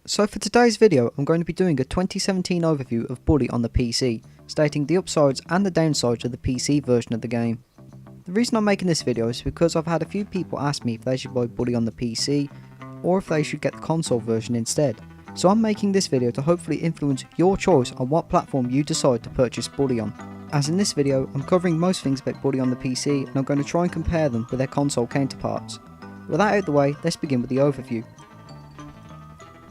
So for today's video, I'm going to be doing a 2017 overview of Bully on the PC, stating the upsides and the downsides of the PC version of the game. The reason I'm making this video is because I've had a few people ask me if they should buy Bully on the PC, or if they should get the console version instead. So I'm making this video to hopefully influence your choice on what platform you decide to purchase Bully on. As in this video, I'm covering most things about Bully on the PC, and I'm going to try and compare them with their console counterparts. With that out of the way, let's begin with the overview.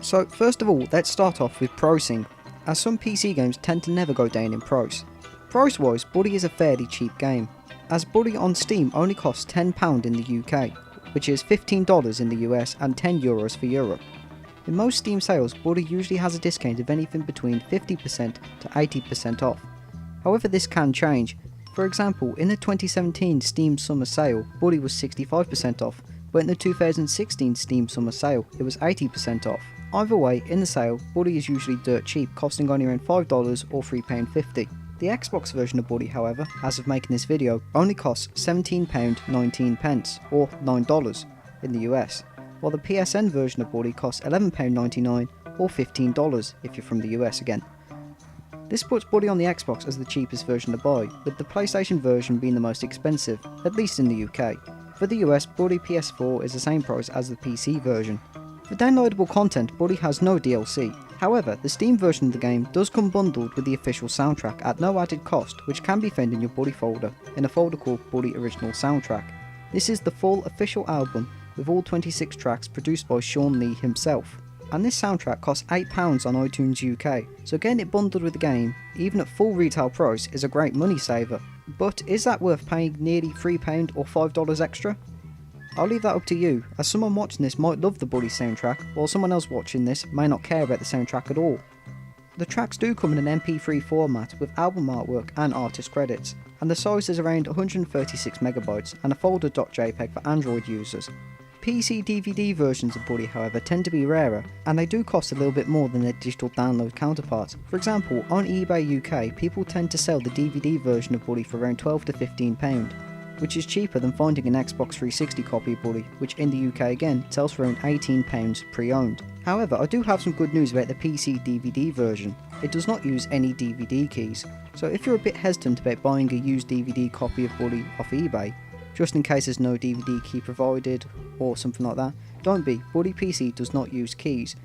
So first of all, let's start off with pricing, as some PC games tend to never go down in price. Price wise, Bully is a fairly cheap game, as Bully on Steam only costs £10 in the UK, which is $15 in the US and €10 for Europe. In most Steam sales, Bully usually has a discount of anything between 50% to 80% off. However, this can change. For example, in the 2017 Steam Summer Sale, Bully was 65% off, but in the 2016 Steam Summer Sale, it was 80% off. Either way, in the sale, Bully is usually dirt cheap, costing only around $5 or £3.50. The Xbox version of Bully, however, as of making this video, only costs £17.19 or $9 in the US, while the PSN version of Bully costs £11.99 or $15 if you're from the US again. This puts Bully on the Xbox as the cheapest version to buy, with the PlayStation version being the most expensive, at least in the UK. For the US, Bully PS4 is the same price as the PC version. For downloadable content, Bully has no DLC. However, the Steam version of the game does come bundled with the official soundtrack at no added cost, which can be found in your Bully folder, in a folder called Bully Original Soundtrack. This is the full official album with all 26 tracks produced by Sean Lee himself. And this soundtrack costs £8 on iTunes UK, so getting it bundled with the game, even at full retail price, is a great money saver. But is that worth paying nearly £3 or $5 extra? I'll leave that up to you, as someone watching this might love the Bully soundtrack, while someone else watching this may not care about the soundtrack at all. The tracks do come in an MP3 format with album artwork and artist credits, and the size is around 136 MB and a folder.jpg for Android users. PC DVD versions of Bully, however, tend to be rarer, and they do cost a little bit more than their digital download counterparts. For example, on eBay UK, people tend to sell the DVD version of Bully for around £12 to £15, which is cheaper than finding an Xbox 360 copy of Bully, which in the UK again sells for around £18 pre-owned. However, I do have some good news about the PC DVD version. It does not use any DVD keys, so if you're a bit hesitant about buying a used DVD copy of Bully off eBay, just in case there's no DVD key provided or something like that, don't be. Bully PC does not use keys,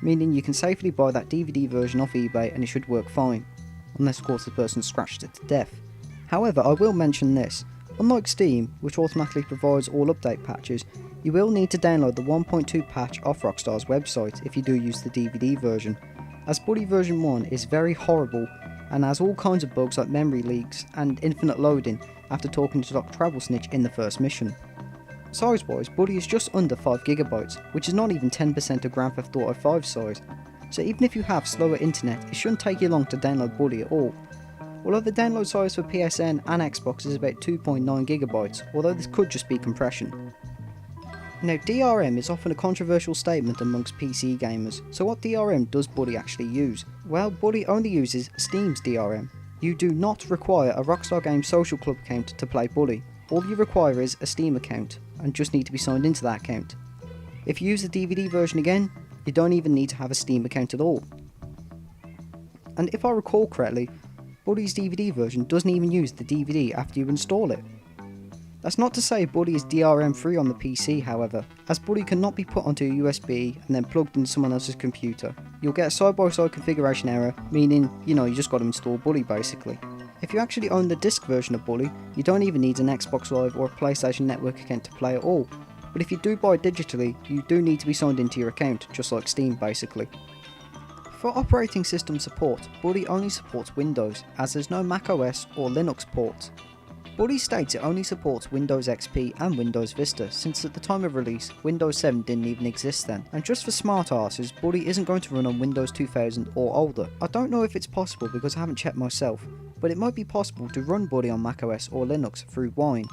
meaning you can safely buy that DVD version off eBay and it should work fine, unless of course the person scratched it to death. However, I will mention this, unlike Steam, which automatically provides all update patches, you will need to download the 1.2 patch off Rockstar's website if you do use the DVD version, as Bully version 1 is very horrible and has all kinds of bugs like memory leaks and infinite loading after talking to Dr. Travelsnitch in the first mission. Size wise, Bully is just under 5GB, which is not even 10% of Grand Theft Auto 5 size, so even if you have slower internet, it shouldn't take you long to download Bully at all. Although the download size for PSN and Xbox is about 2.9GB, although this could just be compression. Now, DRM is often a controversial statement amongst PC gamers, so what DRM does Bully actually use? Well, Bully only uses Steam's DRM. You do not require a Rockstar Games Social Club account to play Bully. All you require is a Steam account, and just need to be signed into that account. If you use the DVD version again, you don't even need to have a Steam account at all. And if I recall correctly, Bully's DVD version doesn't even use the DVD after you install it. That's not to say Bully is DRM free on the PC, however, as Bully cannot be put onto a USB and then plugged into someone else's computer. You'll get a side-by-side configuration error, meaning, you just got to install Bully basically. If you actually own the disc version of Bully, you don't even need an Xbox Live or a PlayStation Network account to play at all. But if you do buy it digitally, you do need to be signed into your account, just like Steam basically. For operating system support, Bully only supports Windows, as there's no macOS or Linux ports. Bully states it only supports Windows XP and Windows Vista, since at the time of release, Windows 7 didn't even exist then. And just for smart asses, Bully isn't going to run on Windows 2000 or older. I don't know if it's possible because I haven't checked myself, but it might be possible to run Bully on macOS or Linux through Wine.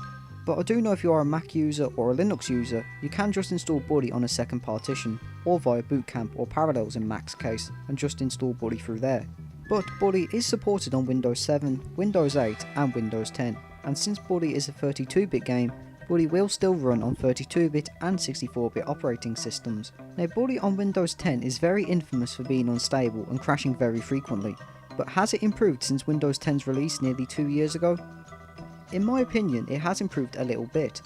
But I do know if you are a Mac user or a Linux user, you can just install Bully on a second partition, or via Boot Camp or Parallels in Mac's case, and just install Bully through there. But Bully is supported on Windows 7, Windows 8 and Windows 10, and since Bully is a 32-bit game, Bully will still run on 32-bit and 64-bit operating systems. Now Bully on Windows 10 is very infamous for being unstable and crashing very frequently, but has it improved since Windows 10's release nearly 2 years ago? In my opinion, it has improved a little bit.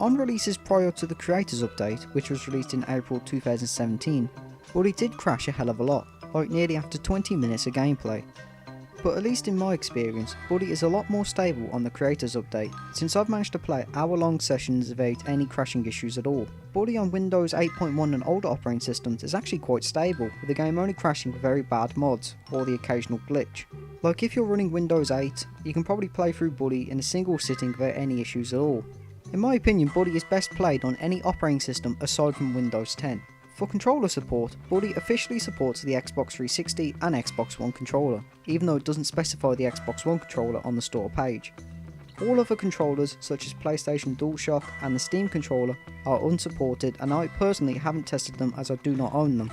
On releases prior to the Creators Update, which was released in April 2017, Bully did crash a hell of a lot, like nearly after 20 minutes of gameplay. But at least in my experience, Bully is a lot more stable on the Creators Update, since I've managed to play hour-long sessions without any crashing issues at all. Bully on Windows 8.1 and older operating systems is actually quite stable, with the game only crashing with very bad mods, or the occasional glitch. Like if you're running Windows 8, you can probably play through Bully in a single sitting without any issues at all. In my opinion, Bully is best played on any operating system aside from Windows 10. For controller support, Bully officially supports the Xbox 360 and Xbox One controller, even though it doesn't specify the Xbox One controller on the store page. All other controllers, such as PlayStation DualShock and the Steam controller, are unsupported, and I personally haven't tested them as I do not own them.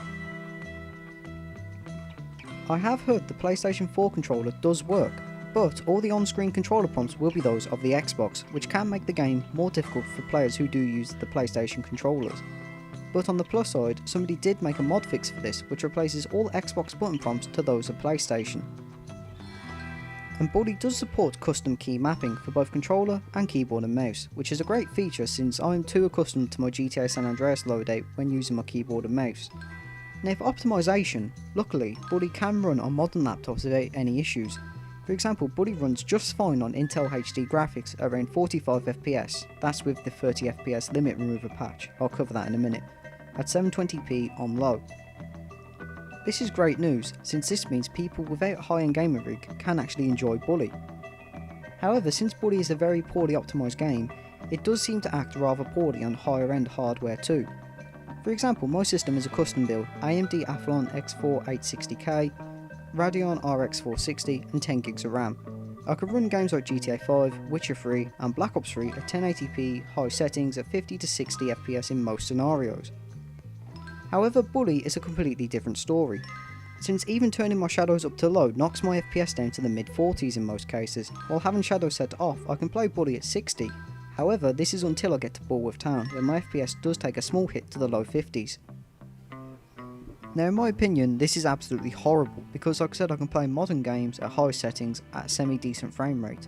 I have heard the PlayStation 4 controller does work, but all the on-screen controller prompts will be those of the Xbox, which can make the game more difficult for players who do use the PlayStation controllers. But on the plus side, somebody did make a mod fix for this, which replaces all Xbox button prompts to those of PlayStation. And Bully does support custom key mapping for both controller and keyboard and mouse, which is a great feature since I am too accustomed to my GTA San Andreas loadout when using my keyboard and mouse. Now for optimisation, luckily Bully can run on modern laptops without any issues. For example, Bully runs just fine on Intel HD graphics at around 45 FPS, that's with the 30 FPS limit remover patch, I'll cover that in a minute, at 720p on low. This is great news, since this means people without a high-end gaming rig can actually enjoy Bully. However, since Bully is a very poorly optimised game, it does seem to act rather poorly on higher end hardware too. For example, my system is a custom build AMD Athlon X4 860K, Radeon RX 460 and 10 gigs of RAM. I could run games like GTA 5, Witcher 3 and Black Ops 3 at 1080p high settings at 50 to 60 FPS in most scenarios. However, Bully is a completely different story, since even turning my shadows up to low knocks my FPS down to the mid 40s in most cases. While having shadows set off, I can play Bully at 60. However, this is until I get to Bullworth Town, where my FPS does take a small hit to the low 50s. Now in my opinion, this is absolutely horrible, because like I said, I can play modern games at high settings at a semi-decent frame rate.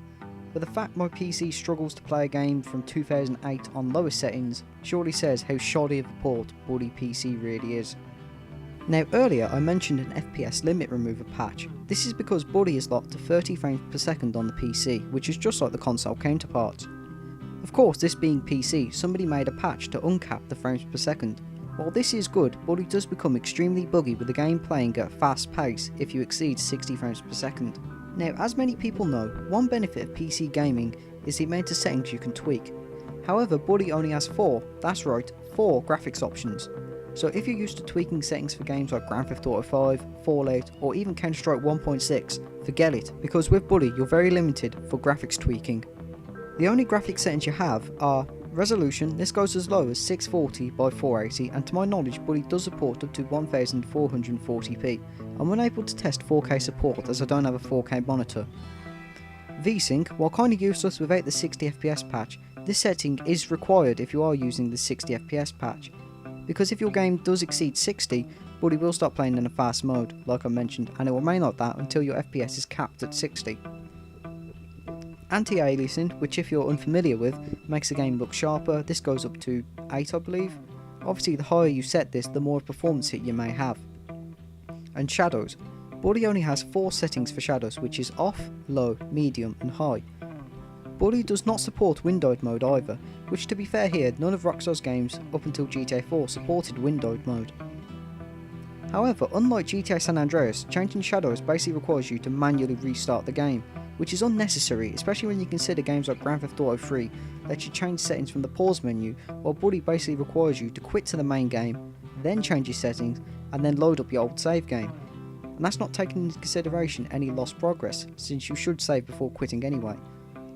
But the fact my PC struggles to play a game from 2008 on lower settings surely says how shoddy of a port Bully PC really is. Now earlier I mentioned an FPS limit remover patch. This is because Bully is locked to 30 frames per second on the PC, which is just like the console counterparts. Of course, this being PC, somebody made a patch to uncap the frames per second. While this is good, Bully does become extremely buggy with the game playing at a fast pace if you exceed 60 frames per second. Now, as many people know, one benefit of PC gaming is the amount of settings you can tweak. However, Bully only has 4, that's right, 4 graphics options. So if you're used to tweaking settings for games like Grand Theft Auto 5, Fallout, or even Counter-Strike 1.6, forget it, because with Bully you're very limited for graphics tweaking. The only graphics settings you have are resolution. This goes as low as 640 by 480, and to my knowledge Bully does support up to 1440p. I'm unable to test 4K support as I don't have a 4K monitor. VSync, while kinda useless without the 60fps patch, this setting is required if you are using the 60fps patch, because if your game does exceed 60, Bully will start playing in a fast mode, like I mentioned, and it will remain like that until your FPS is capped at 60. Anti-aliasing, which if you're unfamiliar with, makes the game look sharper. This goes up to 8 I believe. Obviously the higher you set this, the more performance hit you may have. And shadows. Bully only has 4 settings for shadows, which is off, low, medium and high. Bully does not support windowed mode either, which to be fair here, none of Rockstar's games up until GTA 4 supported windowed mode. However, unlike GTA San Andreas, changing shadows basically requires you to manually restart the game, which is unnecessary, especially when you consider games like Grand Theft Auto 3 let you change settings from the pause menu, while Bully basically requires you to quit to the main game, then change your settings, and then load up your old save game. And that's not taking into consideration any lost progress, since you should save before quitting anyway.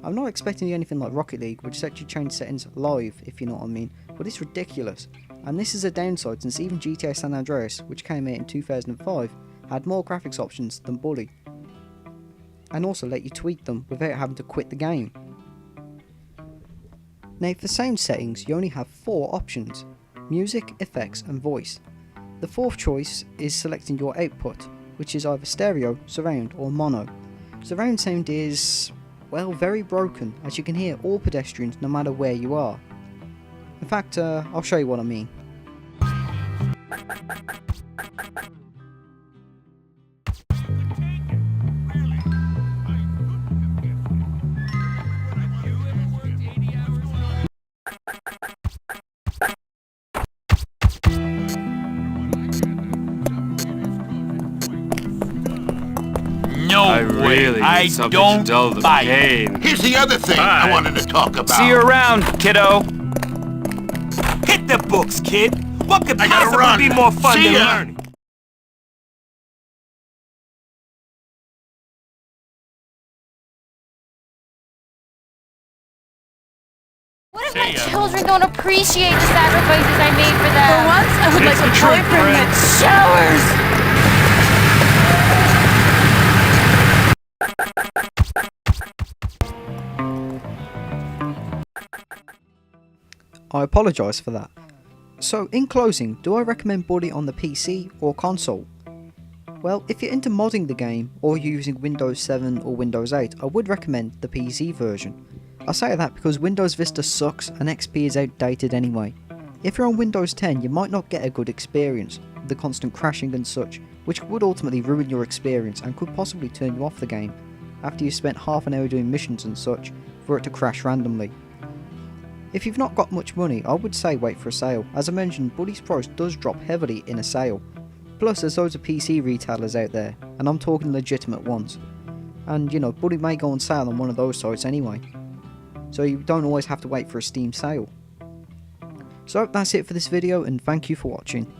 I'm not expecting anything like Rocket League, which lets you change settings live, if you know what I mean, but it's ridiculous. And this is a downside since even GTA San Andreas, which came out in 2005, had more graphics options than Bully, and also let you tweak them without having to quit the game. Now for sound settings you only have 4 options: music, effects and voice. The fourth choice is selecting your output, which is either stereo, surround or mono. Surround sound is, well, very broken, as you can hear all pedestrians no matter where you are. In fact, I'll show you what I mean. I really need something to dull the pain. Here's the other thing I wanted to talk about. See you around, kiddo. Hit the books, kid. What could possibly be more fun than learning? What if my children don't appreciate the sacrifices I made for them? For once, I would like a boyfriend that showers! I apologise for that. So in closing, do I recommend Bully on the PC or console? Well, if you're into modding the game or you're using Windows 7 or Windows 8, I would recommend the PC version. I say that because Windows Vista sucks and XP is outdated anyway. If you're on Windows 10 you might not get a good experience, with the constant crashing and such, which would ultimately ruin your experience and could possibly turn you off the game, after you've spent half an hour doing missions and such, for it to crash randomly. If you've not got much money, I would say wait for a sale. As I mentioned, Bully's price does drop heavily in a sale. Plus there's loads of PC retailers out there, and I'm talking legitimate ones. And you know, Bully may go on sale on one of those sites anyway. So you don't always have to wait for a Steam sale. So that's it for this video, and thank you for watching.